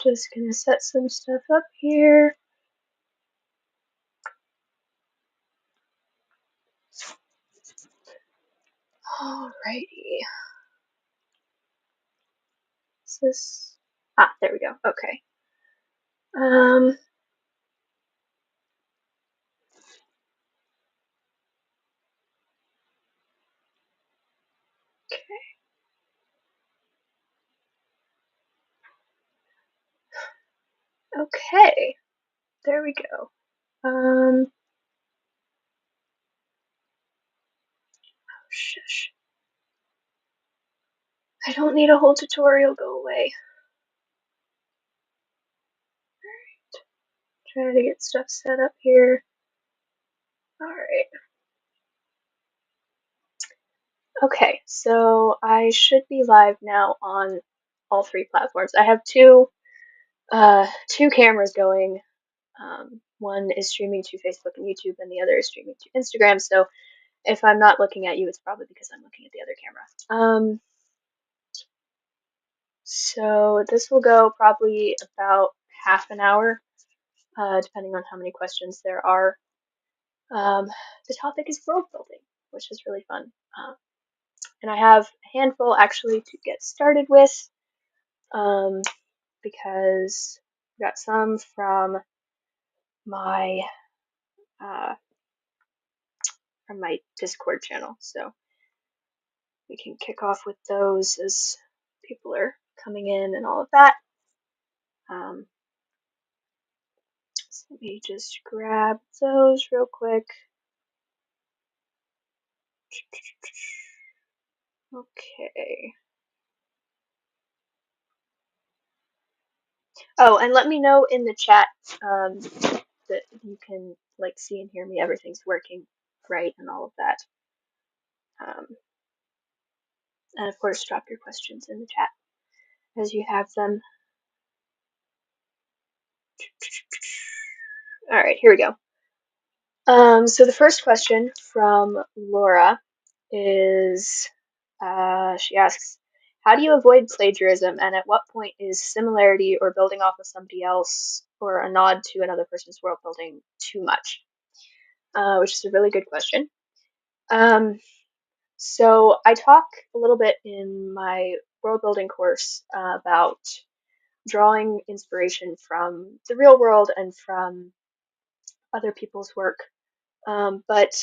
Just gonna set some stuff up here. Alrighty. Is this? Ah, there we go. Okay. Okay. There we go. Oh, shush. I don't need a whole tutorial. Go away. Trying to get stuff set up here. Alright. Okay, so I should be live now on all three platforms. I have two cameras going. One is streaming to Facebook and YouTube, and the other is streaming to Instagram. So if I'm not looking at you, it's probably because I'm looking at the other camera. So this will go probably about half an hour, depending on how many questions there are. The topic is world building, which is really fun. And I have a handful actually to get started with, because I got some from my Discord channel, so we can kick off with those as people are coming in and all of that. So let me just grab those real quick. Okay. Oh, and let me know in the chat that you can see and hear me. Everything's working right and all of that. And of course, drop your questions in the chat as you have them. All right, here we go. So the first question from Laura is, she asks, how do you avoid plagiarism, and at what point is similarity or building off of somebody else or a nod to another person's world building too much? Which is a really good question. So I talk a little bit in my world building course about drawing inspiration from the real world and from other people's work. But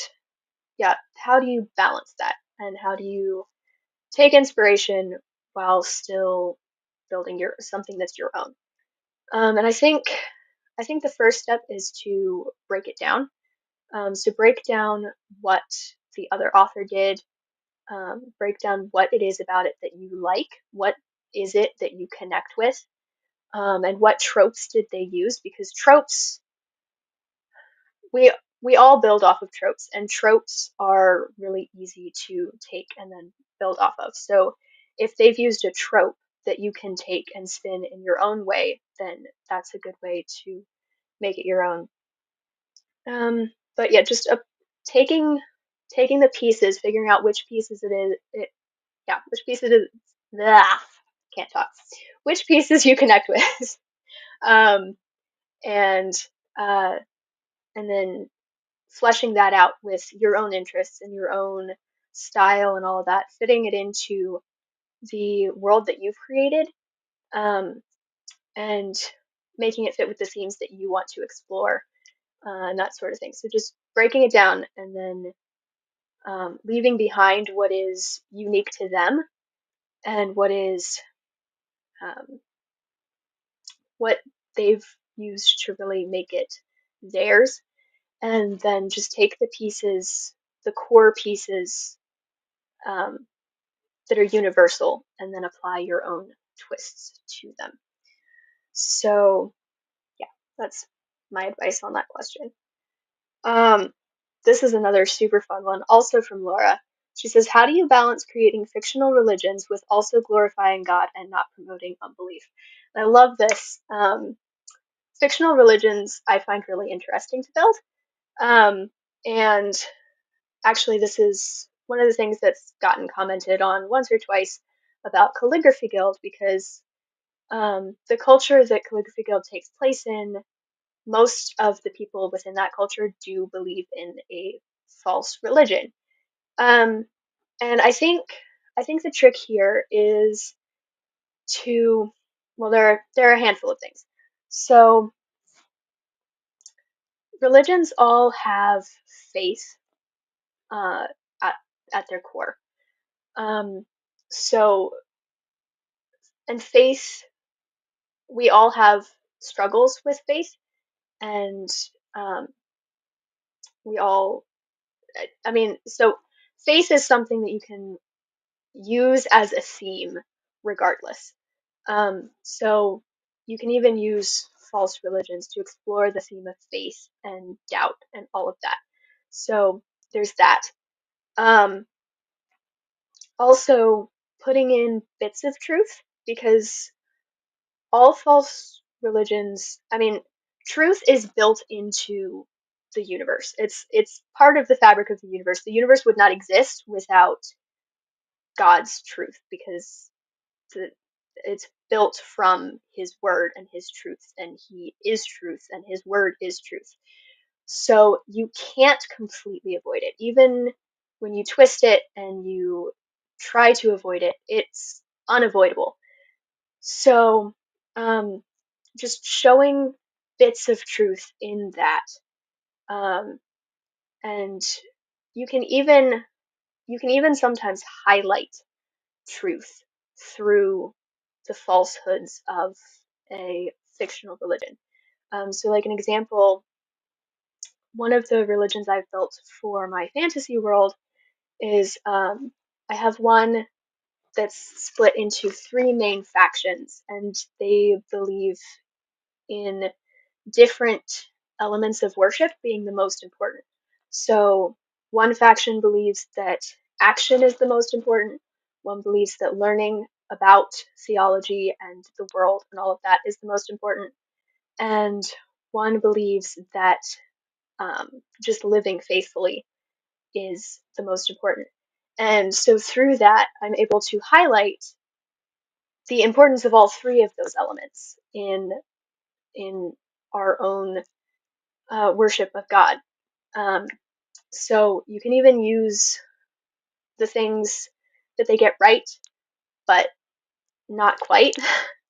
yeah, how do you balance that? And how do you take inspiration while still building something that's your own? And I think the first step is to break it down. So break down what the other author did, break down what it is about it that you like, what is it that you connect with, and what tropes did they use? Because tropes, we all build off of tropes, and tropes are really easy to take and then build off of. So if they've used a trope that you can take and spin in your own way, then that's a good way to make it your own. But yeah, just taking the pieces, figuring out which pieces which pieces can't talk, which pieces you connect with, um, and then fleshing that out with your own interests and your own style and all of that, fitting it into the world that you've created, and making it fit with the themes that you want to explore, and that sort of thing. So just breaking it down and then leaving behind what is unique to them and what is what they've used to really make it theirs, and then just take the pieces, the core pieces that are universal, and then apply your own twists to them. So yeah, that's my advice on that question. This is another super fun one, also from Laura. She says, how do you balance creating fictional religions with also glorifying God and not promoting unbelief? And I love this. Fictional religions I find really interesting to build. And actually, this is one of the things that's gotten commented on once or twice about Calligraphy Guild, because The culture that Calligraphy Guild takes place in, most of the people within that culture do believe in a false religion. Um, and I think the trick here is to, well, there are a handful of things. So religions all have faith uh, at at their core. Um, so and faith, we all have struggles with faith, and um, we all, I mean, so faith is something that you can use as a theme regardless. So you can even use false religions to explore the theme of faith and doubt and all of that. So there's that. Um, Also, putting in bits of truth, because all false religions, I mean, truth is built into the universe. It's part of the fabric of the universe. The universe would not exist without God's truth, because the, it's built from his word and his truth, and he is truth and his word is truth. So you can't completely avoid it. Even when you twist it and you try to avoid it, it's unavoidable. So um, just showing bits of truth in that, um, and you can even you can even sometimes highlight truth through the falsehoods of a fictional religion. So, like an example, one of the religions I've built for my fantasy world is I have one that's split into three main factions, and they believe in different elements of worship being the most important. So, one faction believes that action is the most important, one believes that learning about theology and the world and all of that is the most important, and one believes that just living faithfully is the most important. And so, through that, I'm able to highlight the importance of all three of those elements in our own worship of God. Um, so you can even use the things that they get right, but not quite.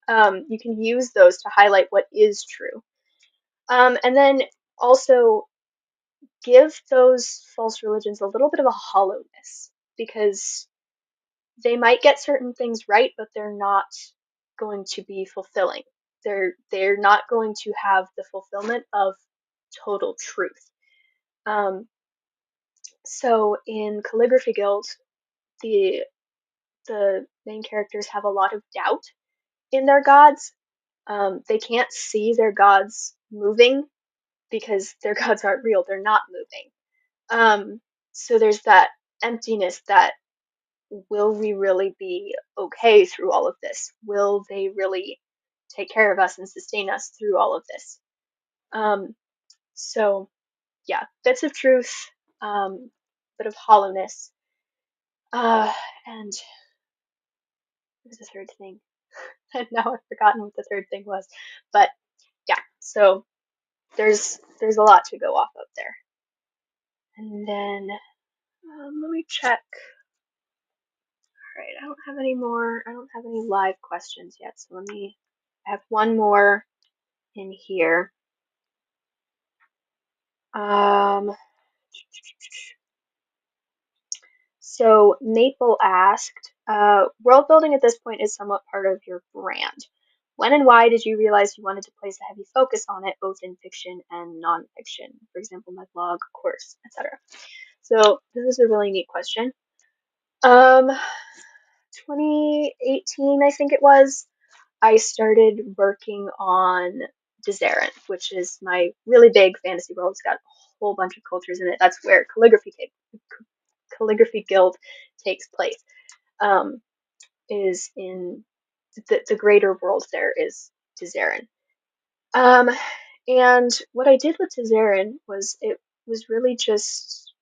You can use those to highlight what is true. And then also give those false religions a little bit of a hollowness, because they might get certain things right, but they're not going to be fulfilling. They're not going to have the fulfillment of total truth. Um, so in Calligraphy Guild, the the main characters have a lot of doubt in their gods. They can't see their gods moving because their gods aren't real. They're not moving. So there's that emptiness, that will we really be okay through all of this? Will they really take care of us and sustain us through all of this? Um, so yeah, bits of truth, bit of hollowness, and what was the third thing? And now I've forgotten what the third thing was. But yeah, so there's a lot to go off of there. And then let me check. All right, I don't have any more. I don't have any live questions yet. So let me. I have one more in here. Um, so Maple asked, world building at this point is somewhat part of your brand. When and why did you realize you wanted to place a heavy focus on it, both in fiction and nonfiction? For example, my blog, course, etc. So this is a really neat question. 2018, I think it was, I started working on Dizzarin, which is my really big fantasy world. It's got a whole bunch of cultures in it. That's where Calligraphy Guild takes place. Is in the greater world. There is Dizzarin. Um, and what I did with Dizzarin was, it was really just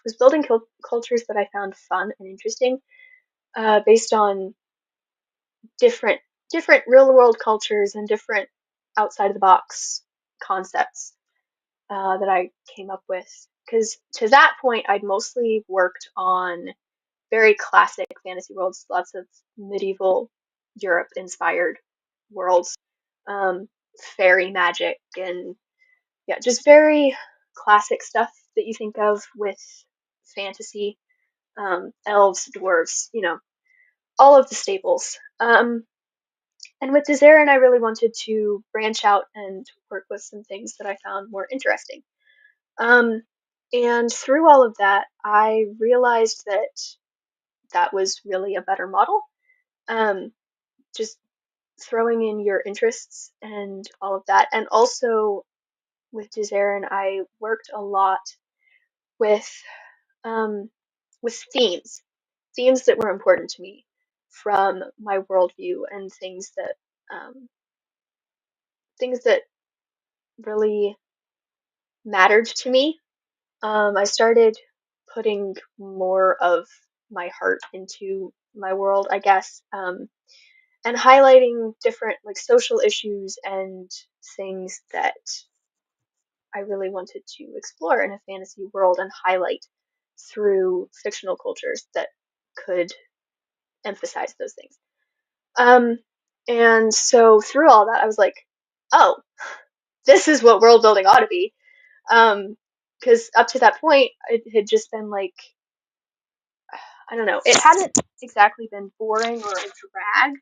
was building cultures that I found fun and interesting, based on different different real world cultures and different outside of the box concepts that I came up with. Because to that point, I'd mostly worked on very classic fantasy worlds, lots of medieval Europe inspired worlds, um, fairy magic, and yeah, just very classic stuff that you think of with fantasy, elves, dwarves, all of the staples. And with Desert, I really wanted to branch out and work with some things that I found more interesting. Um, and through all of that, I realized that that was really a better model. Um, just throwing in your interests and all of that. And also with Desert, I worked a lot with um, with themes that were important to me from my worldview and um, things that really mattered to me. I started putting more of my heart into my world, I guess, and highlighting different like social issues and things that I really wanted to explore in a fantasy world and highlight through fictional cultures that could emphasize those things. Um, and so through all that, I was like, oh, this is what world building ought to be. Because up to that point, it had just been like, I don't know, it hadn't exactly been boring or a drag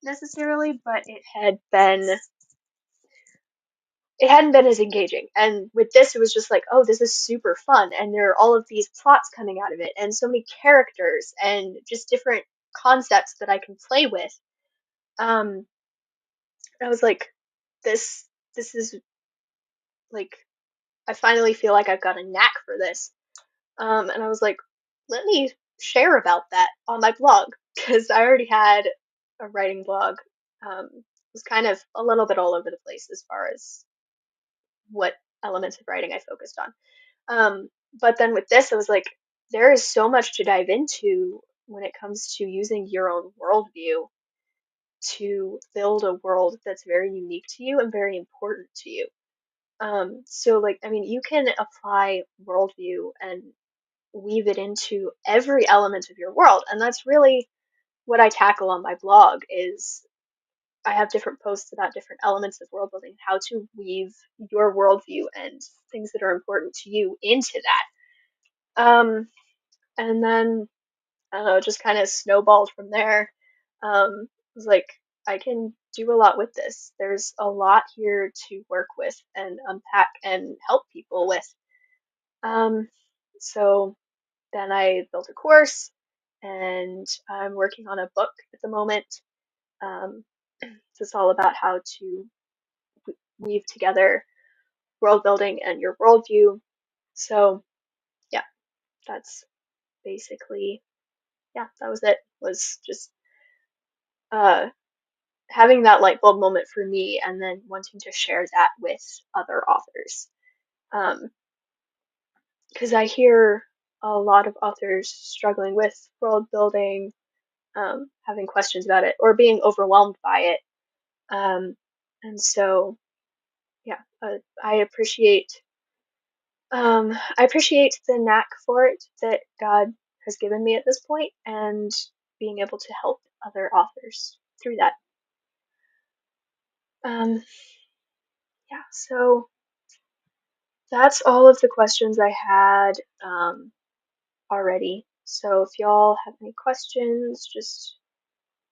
necessarily, but it hadn't been as engaging. And with this, it was just like, oh, this is super fun, and there are all of these plots coming out of it, and so many characters, and just different concepts that I can play with. Um, I was like, this is like, I finally feel like I've got a knack for this. And I was like, let me share about that on my blog because I already had a writing blog. It was kind of a little bit all over the place as far as what elements of writing I focused on. But then with this, I was like, there is so much to dive into when it comes to using your own worldview to build a world that's very unique to you and very important to you. So like, I mean, you can apply worldview and weave it into every element of your world, and that's really what I tackle on my blog. Is I have different posts about different elements of world building, how to weave your worldview and things that are important to you into that. And then I don't know, it just kind of snowballed from there. It was like, I can do a lot with this. There's a lot here to work with and unpack and help people with. Um, so then I built a course, and I'm working on a book at the moment. Um, it's all about how to weave together world building and your worldview. So yeah, that's basically, yeah, that was it. Was just uh, having that light bulb moment for me, and then wanting to share that with other authors. Because I hear a lot of authors struggling with world building, having questions about it, or being overwhelmed by it. Um, and so, yeah, I appreciate the knack for it that God has given me at this point, and being able to help other authors through that. Um, yeah, so that's all of the questions I had already. So if y'all have any questions, just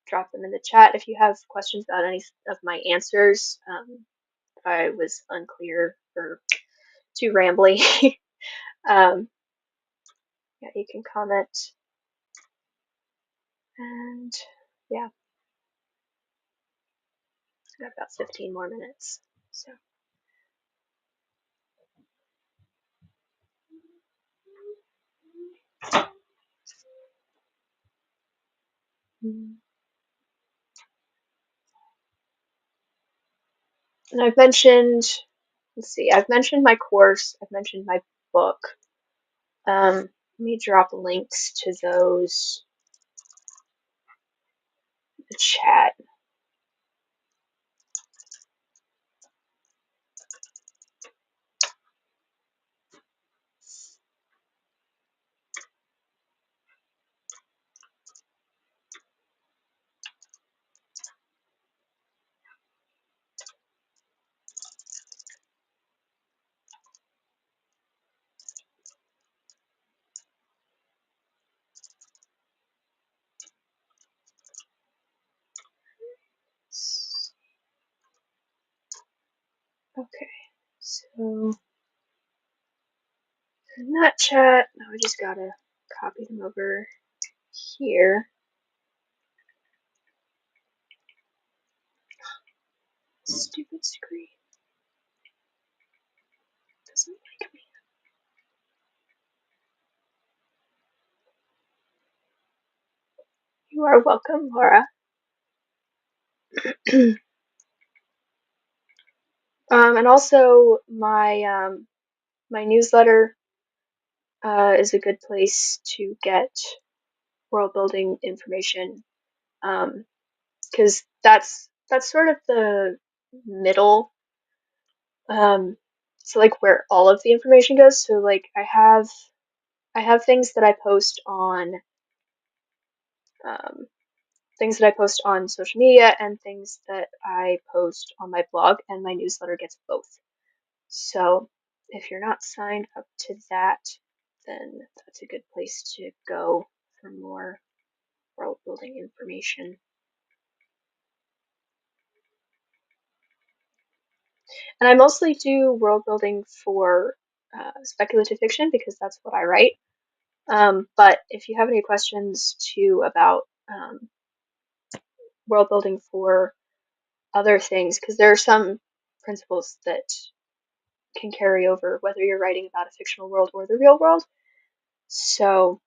drop them in the chat. If you have questions about any of my answers, if I was unclear or too rambly, um, yeah, you can comment. And yeah, I got about 15 more minutes. So. And I've mentioned, let's see, I've mentioned my course, I've mentioned my book. Let me drop links to those the chat. Okay, so in that chat, now I just gotta copy them over here. Stupid screen. Doesn't like me. You are welcome, Laura. And also my newsletter is a good place to get world building information, because that's sort of the middle, so like where all of the information goes. So like I have things that I post on um, things that I post on social media and things that I post on my blog, and my newsletter gets both. So if you're not signed up to that, then that's a good place to go for more world building information. And I mostly do world building for speculative fiction because that's what I write. But if you have any questions too about world building for other things, because there are some principles that can carry over whether you're writing about a fictional world or the real world. So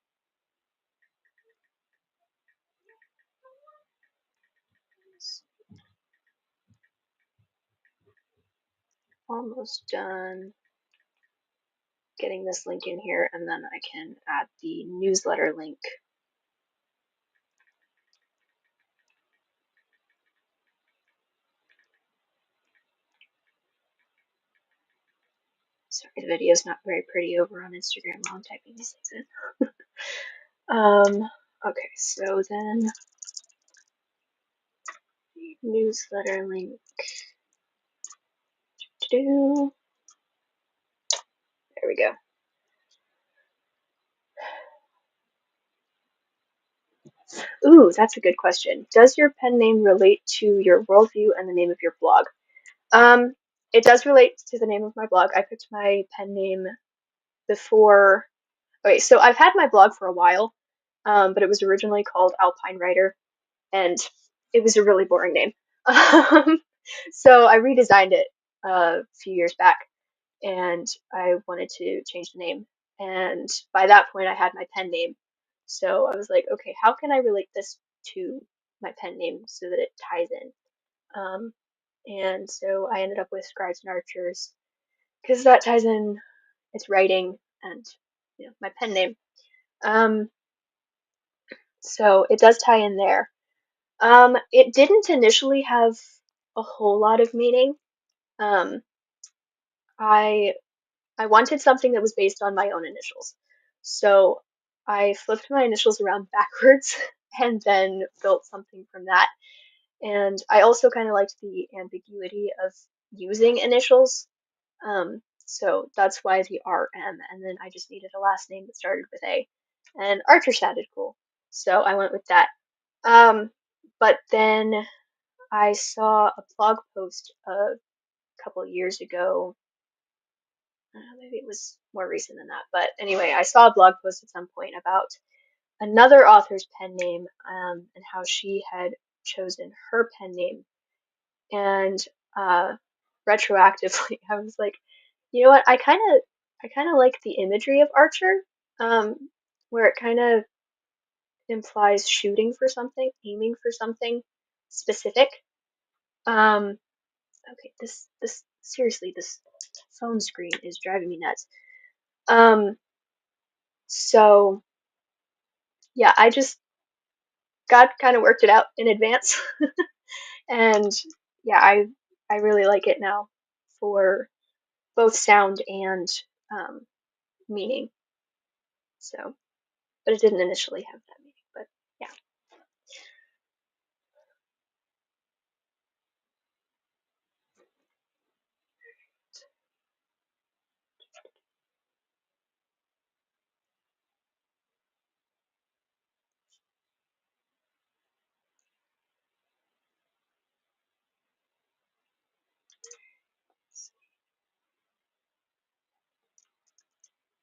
almost done getting this link in here, and then I can add the newsletter link. Sorry, the video is not very pretty over on Instagram while I'm typing these things in. Okay, so then newsletter link. There we go. Ooh, that's a good question. Does your pen name relate to your worldview and the name of your blog? It does relate to the name of my blog. I picked my pen name before. Okay, so I've had my blog for a while, but it was originally called Alpine Writer, and it was a really boring name. So I redesigned it a few years back, and I wanted to change the name. And by that point, I had my pen name. So I was like, okay, how can I relate this to my pen name so that it ties in? And so I ended up with Scribes and Archers because that ties in. It's writing and my pen name. Um, so it does tie in there. It didn't initially have a whole lot of meaning. Um, I I wanted something that was based on my own initials. So I flipped my initials around backwards and then built something from that. And I also kind of liked the ambiguity of using initials. So that's why the RM. And then I just needed a last name that started with A. And Archer sounded cool. So I went with that. But then I saw a blog post a couple years ago. Maybe it was more recent than that. But anyway, I saw a blog post at some point about another author's pen name, and how she had chosen her pen name. And uh, retroactively, I was like, you know what? I kind of like the imagery of Archer, um, where it kind of implies shooting for something, aiming for something specific. Um, okay, this seriously, this phone screen is driving me nuts. Um, so yeah, God kind of worked it out in advance. And yeah, I really like it now for both sound and um, meaning. So, but it didn't initially have that meaning. But yeah.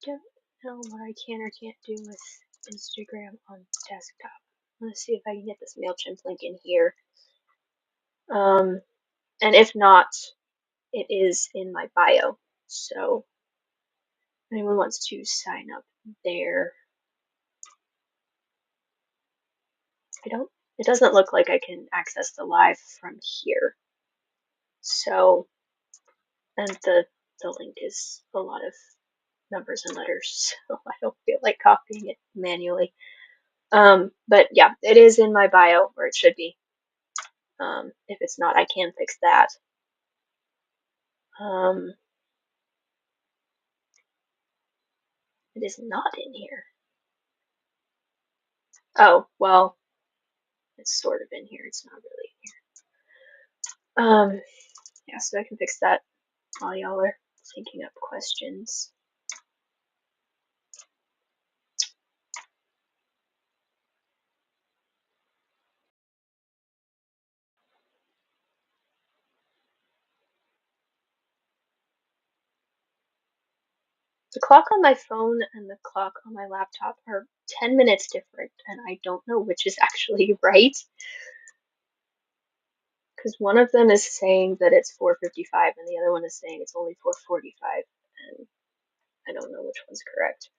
Don't know what I can or can't do with Instagram on desktop. I'm gonna see if I can get this MailChimp link in here. And if not, it is in my bio. So if anyone wants to sign up there, it doesn't look like I can access the live from here. So, and the link is a lot of numbers and letters, so I don't feel like copying it manually. But yeah, it is in my bio, or it should be. If it's not, I can fix that. Um, it is not in here. Oh, well, it's sort of in here. It's not really in here. Yeah, so I can fix that while y'all are thinking up questions. The clock on my phone and the clock on my laptop are 10 minutes different, and I don't know which is actually right. Because one of them is saying that it's 4:55 and the other one is saying it's only 4:45, and I don't know which one's correct.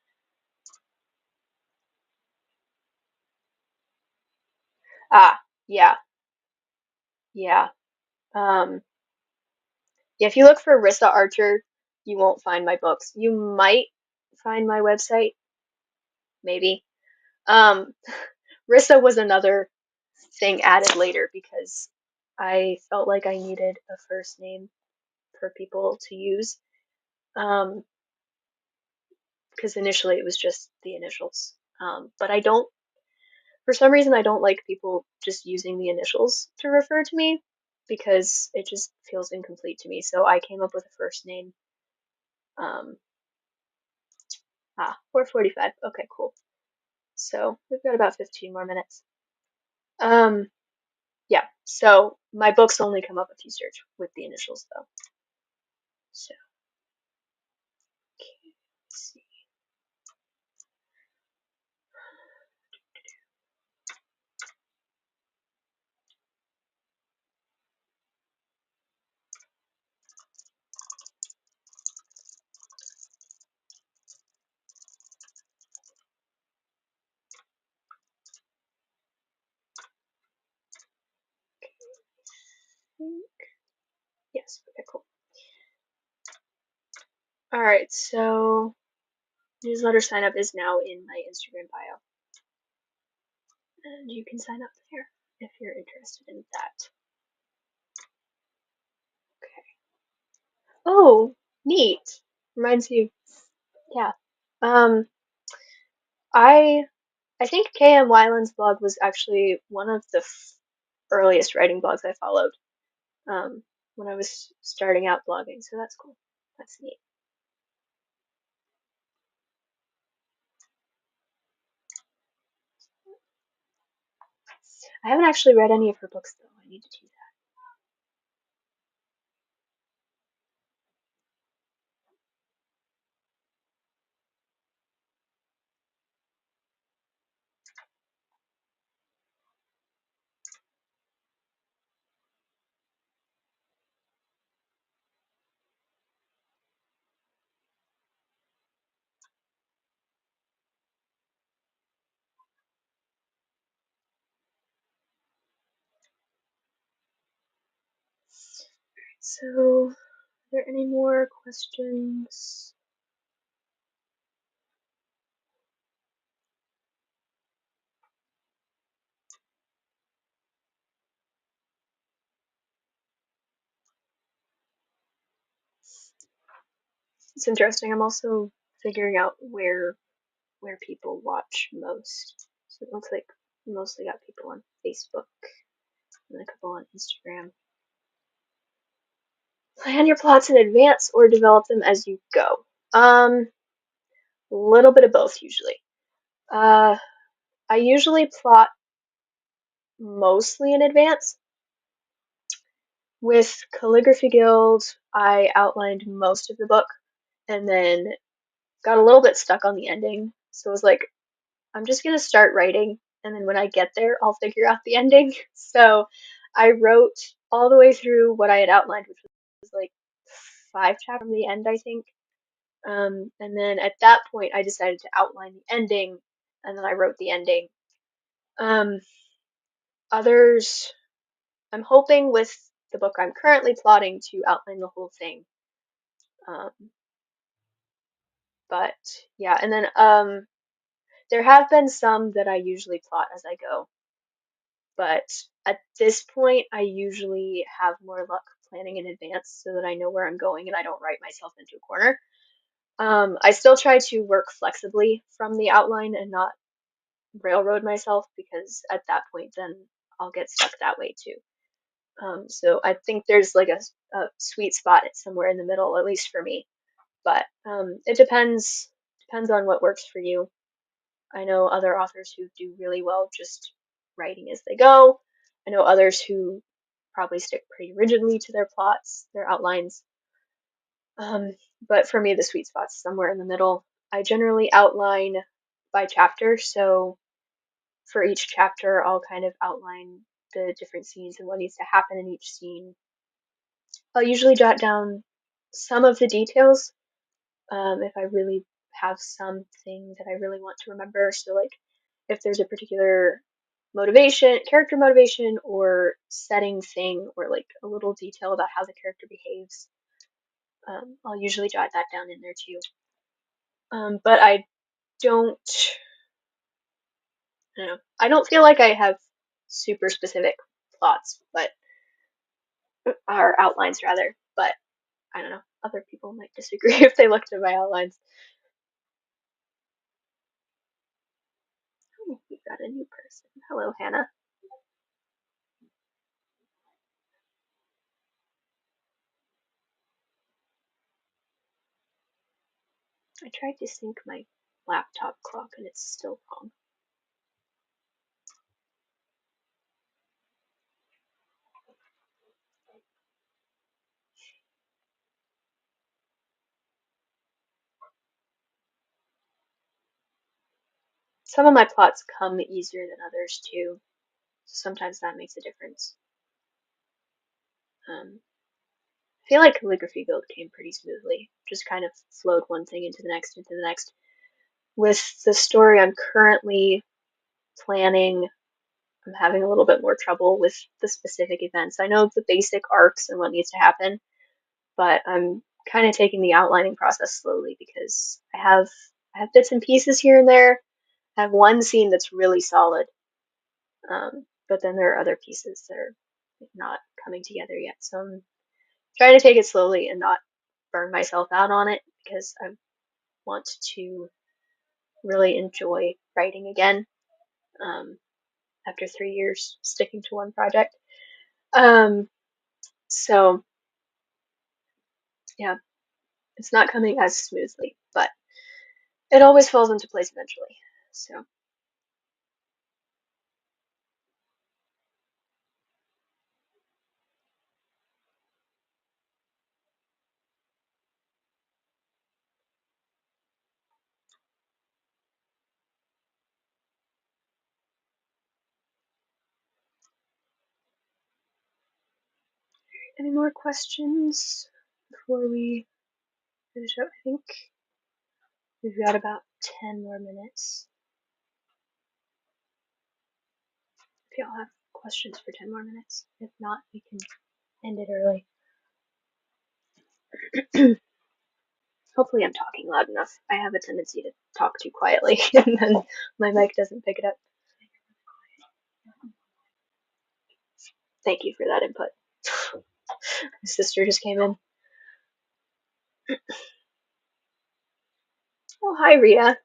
Ah, yeah, yeah. Um, yeah, if you look for Rissa Archer, you won't find my books. You might find my website, maybe. Um, Rissa was another thing added later because I felt like I needed a first name for people to use. Um, because initially it was just the initials. But I don't, for some reason, I don't like people just using the initials to refer to me because it just feels incomplete to me. So I came up with a first name. Um, 4:45. Okay, cool. So we've got about 15 more minutes. Um, yeah. So my books only come up if you search with the initials, though. So okay, let's see. Yes. Okay. Cool. All right. So newsletter sign up is now in my Instagram bio, and you can sign up there if you're interested in that. Okay. Oh, neat. Reminds you. Yeah. Um, I I think KM Weiland's blog was actually one of the earliest writing blogs I followed um, when I was starting out blogging, so that's cool. That's neat. I haven't actually read any of her books though. I need to do that. So, are there any more questions? It's interesting. I'm also figuring out where people watch most. So it looks like we mostly got people on Facebook and a couple on Instagram. Plan your plots in advance or develop them as you go. A little bit of both usually. Uh, I usually plot mostly in advance. With Calligraphy Guild, I outlined most of the book and then got a little bit stuck on the ending. So I was like, I'm just gonna start writing, and then when I get there, I'll figure out the ending. So I wrote all the way through what I had outlined, which was like 5 chapters from the end, I think. And then at that point, I decided to outline the ending, and then I wrote the ending. Um, Others, I'm hoping with the book I'm currently plotting to outline the whole thing. Um, but yeah, and then there have been some that I usually plot as I go. But at this point, I usually have more luck planning in advance so that I know where I'm going and I don't write myself into a corner. I still try to work flexibly from the outline and not railroad myself because at that point, then I'll get stuck that way too. So I think there's like a sweet spot somewhere in the middle, at least for me. But it depends on what works for you. I know other authors who do really well just writing as they go. I know others who probably stick pretty rigidly to their plots, their outlines. But for me, the sweet spot's somewhere in the middle. I generally outline by chapter, so for each chapter, I'll kind of outline the different scenes and what needs to happen in each scene. I'll usually jot down some of the details if I really have something that I really want to remember. So, like, if there's a particular motivation, character motivation, or setting thing, or like a little detail about how the character behaves, I'll usually jot that down in there too. But don't, I don't know, I don't feel like I have super specific plots, but or outlines rather. But I don't know, other people might disagree if they looked at my outlines. Oh, we've got a new person. Hello, Hannah. I tried to sync my laptop clock and it's still wrong. Some of my plots come easier than others too. Sometimes that makes a difference. I feel like Calligraphy Guild came pretty smoothly. Just kind of flowed one thing into the next, into the next. With the story I'm currently planning, I'm having a little bit more trouble with the specific events. I know the basic arcs and what needs to happen, but I'm kind of taking the outlining process slowly because I have bits and pieces here and there. I have one scene that's really solid, but then there are other pieces that are not coming together yet. So I'm trying to take it slowly and not burn myself out on it because I want to really enjoy writing again after 3 years sticking to one project. Um, so yeah, it's not coming as smoothly, but it always falls into place eventually. So any more questions before we finish up? I think we've got about 10 more minutes. If y'all have questions for 10 more minutes. If not, we can end it early. Hopefully I'm talking loud enough. I have a tendency to talk too quietly and then my mic doesn't pick it up. Thank you for that input. My sister just came in. Oh, hi, Ria.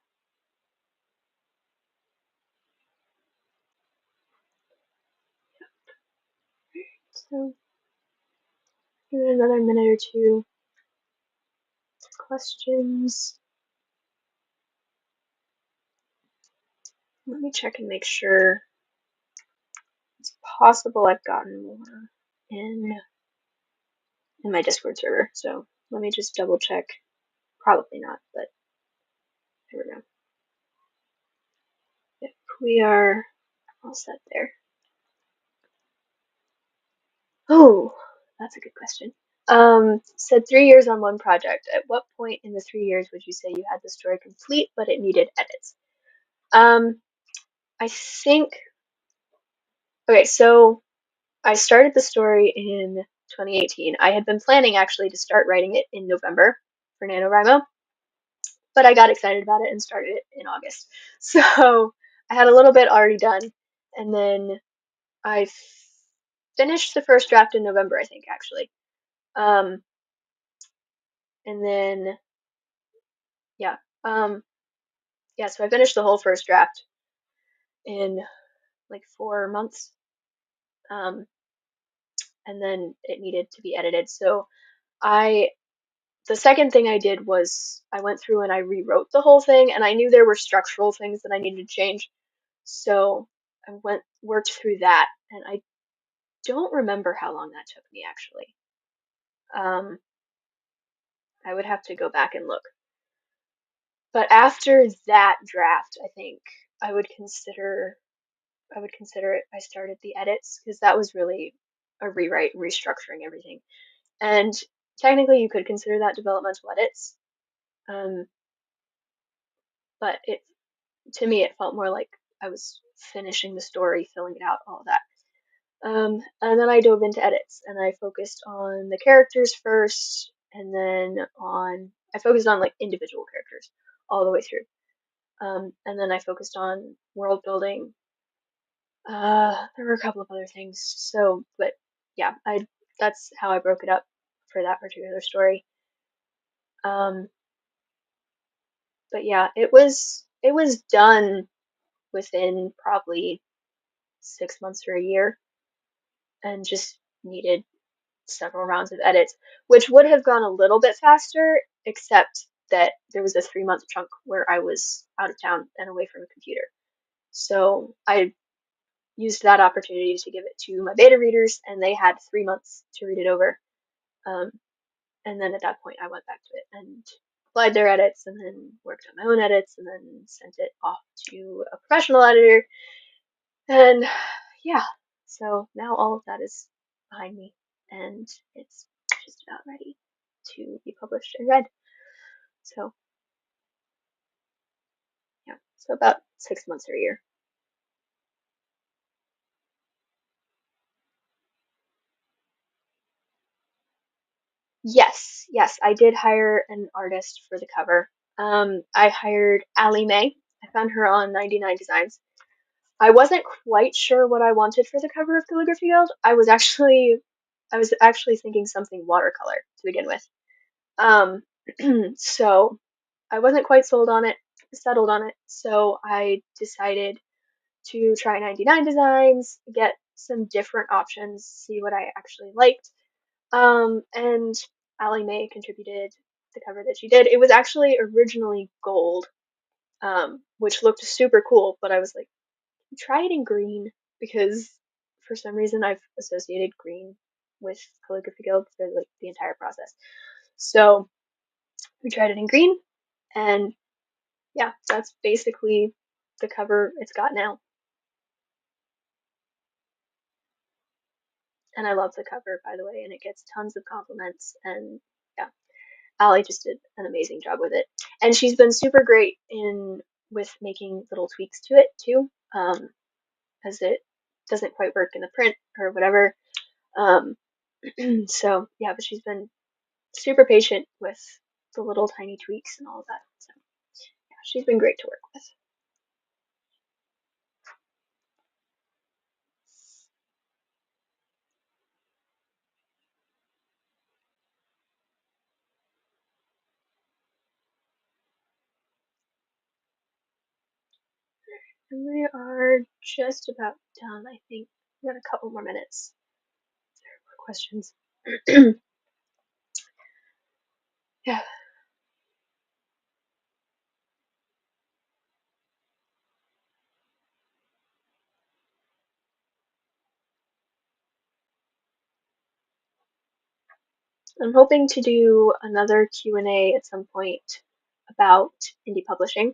So, give it another minute or two. Questions. Let me check and make sure it's possible I've gotten more in in my Discord server. So let me just double check. Probably not, but here we go. Yep, we are all set there. Oh, that's a good question. Said 3 years on one project. At what point in the 3 years would you say you had the story complete, but it needed edits? Um, I think, okay, so I started the story in 2018. I had been planning actually to start writing it in November for NaNoWriMo, but I got excited about it and started it in August. So I had a little bit already done, and then I finished the first draft in November, I think, actually. Um, and then, yeah, um, yeah, so I finished the whole first draft in like 4 months, um, and then it needed to be edited. So I the second thing I did was I went through and I rewrote the whole thing, and I knew there were structural things that I needed to change. So I worked through that, and I don't remember how long that took me actually. Um, I would have to go back and look. But after that draft, I think I would consider I would consider it I started the edits because that was really a rewrite, restructuring everything. And technically you could consider that developmental edits. Um, but it to me it felt more like I was finishing the story, filling it out, all of that. And then I dove into edits and I focused on the characters first, and then I focused on like individual characters all the way through. And then I focused on world building. There were a couple of other things. So, but yeah, I that's how I broke it up for that particular story. Um, but yeah, it was done within probably 6 months or a year, and just needed several rounds of edits, which would have gone a little bit faster, except that there was a 3 month chunk where I was out of town and away from a computer. So I used that opportunity to give it to my beta readers, and they had 3 months to read it over. Um, and then at that point, I went back to it and applied their edits, and then worked on my own edits, and then sent it off to a professional editor. And yeah, so now all of that is behind me, and it's just about ready to be published and read. So yeah, so about 6 months or a year. Yes, yes, I did hire an artist for the cover. I hired Allie Mae. I found her on 99 Designs. I wasn't quite sure what I wanted for the cover of Calligraphy Guild. I was actually thinking something watercolor to begin with. Um, so I wasn't quite settled on it. So I decided to try 99 Designs, get some different options, see what I actually liked. And Allie Mae contributed the cover that she did. It was actually originally gold, which looked super cool, but I was like, try it in green because for some reason I've associated green with Calligraphy Guild for like the entire process. So we tried it in green, and yeah, that's basically the cover it's got now. And I love the cover, by the way, and it gets tons of compliments. And yeah, Allie just did an amazing job with it, and she's been super great in with making little tweaks to it too, as it doesn't quite work in the print or whatever. Um, so yeah, but she's been super patient with the little tiny tweaks and all of that. So yeah, she's been great to work with. And we are just about done, I think. We got a couple more minutes. More questions. Yeah. I'm hoping to do another Q&A at some point about indie publishing.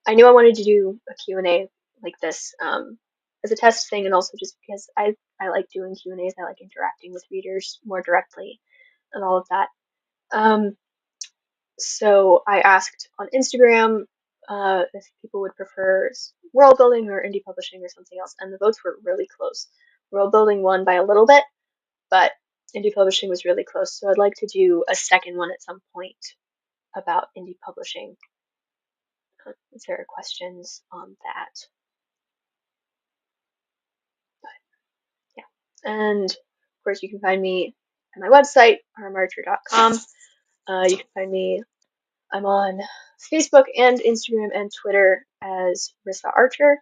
I knew I wanted to do a Q&A like this as a test thing, and also just because I like doing Q&As. I like interacting with readers more directly and all of that. So I asked on Instagram if people would prefer world building or indie publishing or something else, and the votes were really close. World building won by a little bit, but indie publishing was really close. So I'd like to do a second one at some point about indie publishing. Is there questions on that? Yeah. And of course, you can find me at my website, rmarcher.com. You can find me, I'm on Facebook and Instagram and Twitter as Rissa Archer.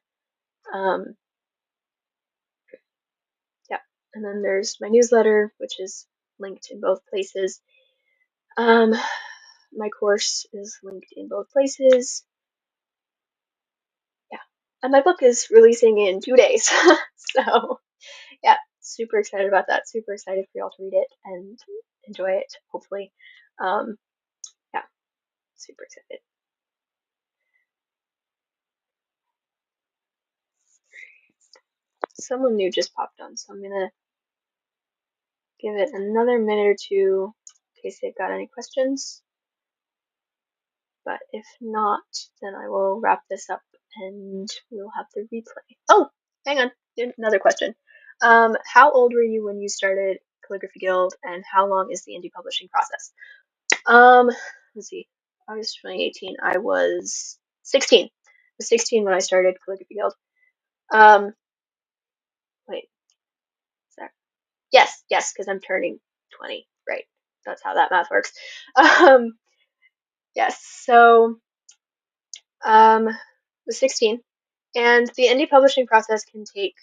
Yeah. And then there's my newsletter, which is linked in both places. My course is linked in both places. Yeah. And my book is releasing in 2 days. So, yeah, super excited about that. Super excited for y'all to read it and enjoy it, hopefully. Um, yeah, super excited. Someone new just popped on, so I'm gonna give it another minute or two in case they've got any questions. But if not, then I will wrap this up and we'll have the replay. Oh, hang on, another question. How old were you when you started Calligraphy Guild, and how long is the indie publishing process? Let's see, August 2018. I was 16. I was 16 when I started Calligraphy Guild. Wait, is that? Yes, because I'm turning 20. Right, that's how that math works. Um, yes, so I was 16, and the indie publishing process can take.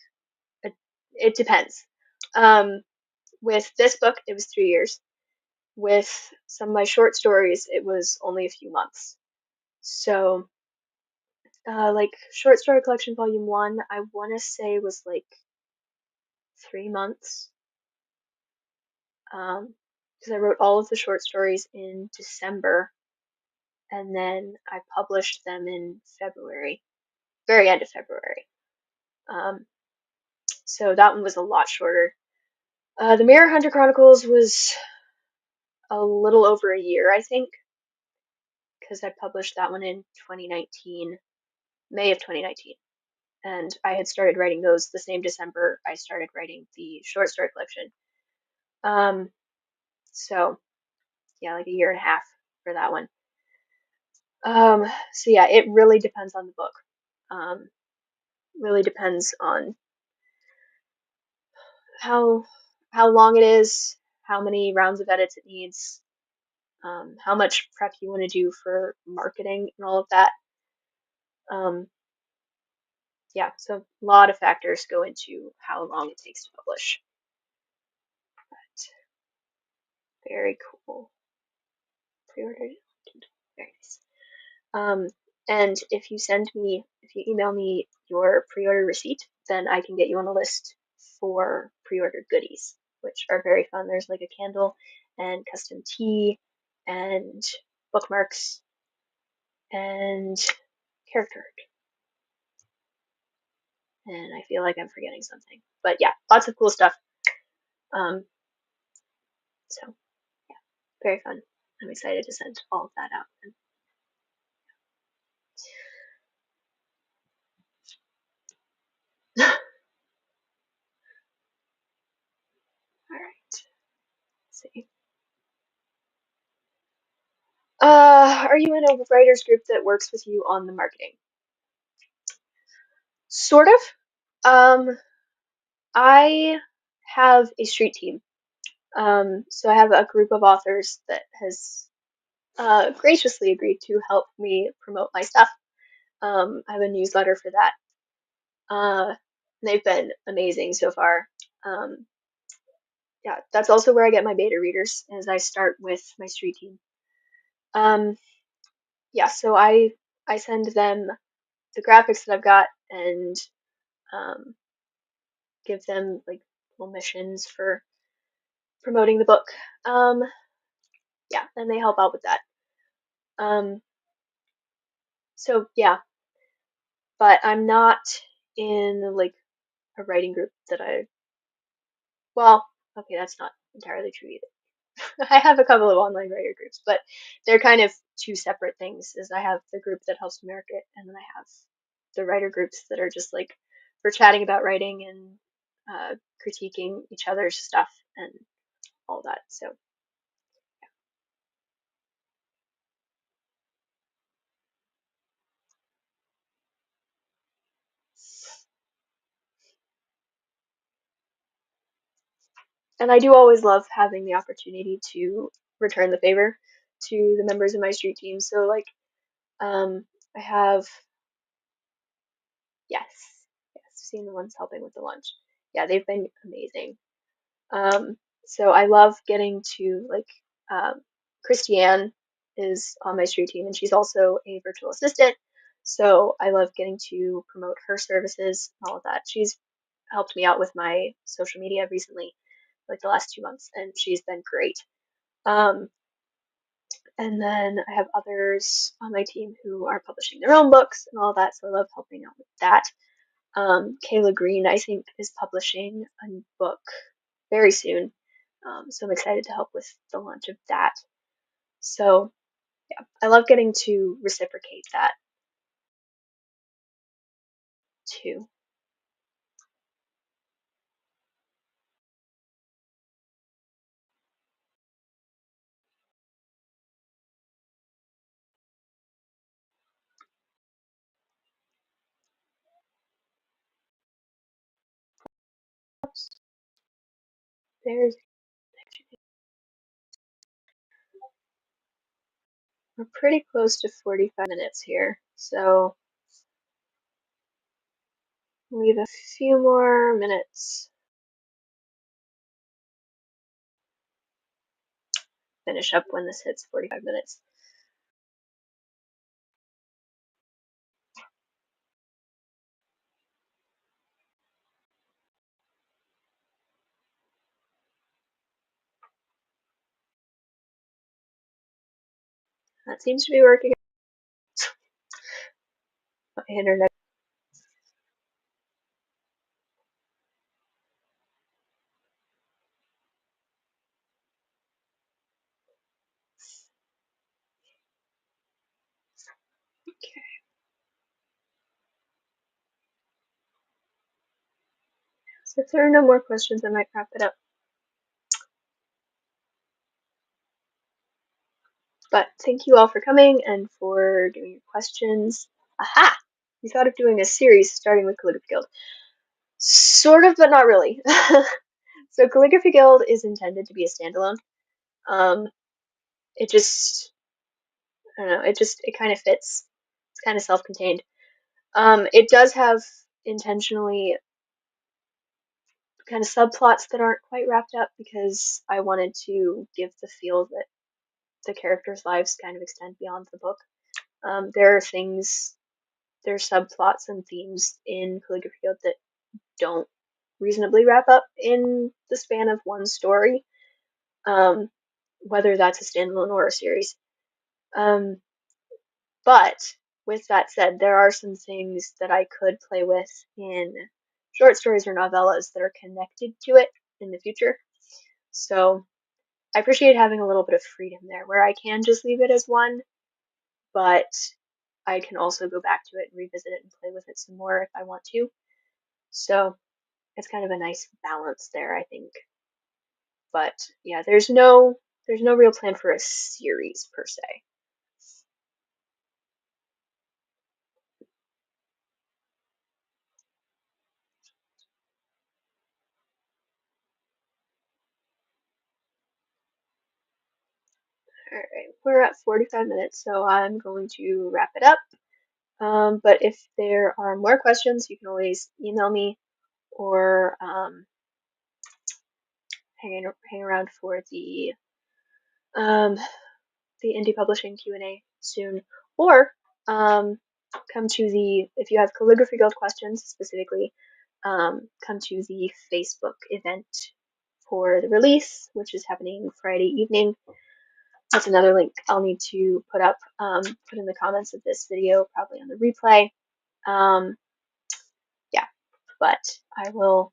It depends. Um, with this book, it was 3 years. With some of my short stories, it was only a few months. So like short story collection volume 1, I want to say was like 3 months. Because I wrote all of the short stories in December, and then I published them in February, very end of February. Um, so that one was a lot shorter. The Mirror Hunter Chronicles was a little over a year, I think, because I published that one in 2019, May of 2019. And I had started writing those the same December I started writing the short story collection. So yeah, like a year and a half for that one. So yeah, it really depends on the book. Really depends on how how long it is, how many rounds of edits it needs, how much prep you want to do for marketing and all of that. Yeah, so a lot of factors go into how long it takes to publish. But very cool. Pre-ordered. Very nice. And if you email me your pre-order receipt, then I can get you on a list for pre-order goodies, which are very fun. There's like a candle and custom tea and bookmarks and character art. And I feel like I'm forgetting something. But yeah, lots of cool stuff. So yeah, very fun. I'm excited to send all of that out. All right. Let's see. Are you in a writers group that works with you on the marketing? Sort of. I have a street team. So I have a group of authors that has graciously agreed to help me promote my stuff. I have a newsletter for that. They've been amazing so far. Um, yeah, that's also where I get my beta readers, as I start with my street team. Um, yeah, so I send them the graphics that I've got and um, give them like little missions for promoting the book. Um, yeah, and they help out with that. Um, so yeah, but I'm not in like a writing group that well, okay, that's not entirely true either. I have a couple of online writer groups, but they're kind of two separate things. Is I have the group that helps me market, and then I have the writer groups that are just like for chatting about writing and critiquing each other's stuff and all that. So, and I do always love having the opportunity to return the favor to the members of my street team. So, like, um, I have, yes, yes, seen the ones helping with the lunch. Yeah, they've been amazing. Um, so I love getting to like Christiane is on my street team and she's also a virtual assistant. So I love getting to promote her services and all of that. She's helped me out with my social media recently, like the last 2 months, and she's been great. Um, and then I have others on my team who are publishing their own books and all that. So I love helping out with that. Kayla Green, I think, is publishing a book very soon. So I'm excited to help with the launch of that. So yeah, I love getting to reciprocate that too. There's we're pretty close to 45 minutes here, so leave a few more minutes. Finish up when this hits 45 minutes. That seems to be working. My internet. Okay. So if there are no more questions, I might wrap it up. But thank you all for coming and for doing your questions. Aha! We thought of doing a series starting with Calligraphy Guild. Sort of, but not really. So Calligraphy Guild is intended to be a standalone. Um, it just, I don't know, it kind of fits. It's kind of self-contained. It does have intentionally kind of subplots that aren't quite wrapped up because I wanted to give the feel that the characters' lives kind of extend beyond the book. There are things, there's subplots and themes in Calligraphy Guild that don't reasonably wrap up in the span of one story, um, whether that's a standalone or a series. Um, but with that said, there are some things that I could play with in short stories or novellas that are connected to it in the future. So I appreciate having a little bit of freedom there where I can just leave it as one, but I can also go back to it and revisit it and play with it some more if I want to. So it's kind of a nice balance there, I think. But yeah, there's no real plan for a series per se. All right, we're at 45 minutes, so I'm going to wrap it up. But if there are more questions, you can always email me or hang around for um, the indie publishing Q&A soon, or come to if you have Calligraphy Guild questions specifically, come to the Facebook event for the release, which is happening Friday evening. That's another link I'll need to put in the comments of this video, probably on the replay. Yeah, but I will,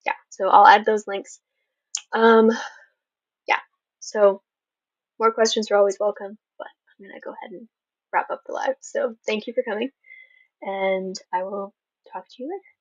yeah, so I'll add those links. Yeah, so more questions are always welcome, but I'm gonna go ahead and wrap up the live. So thank you for coming, and I will talk to you later.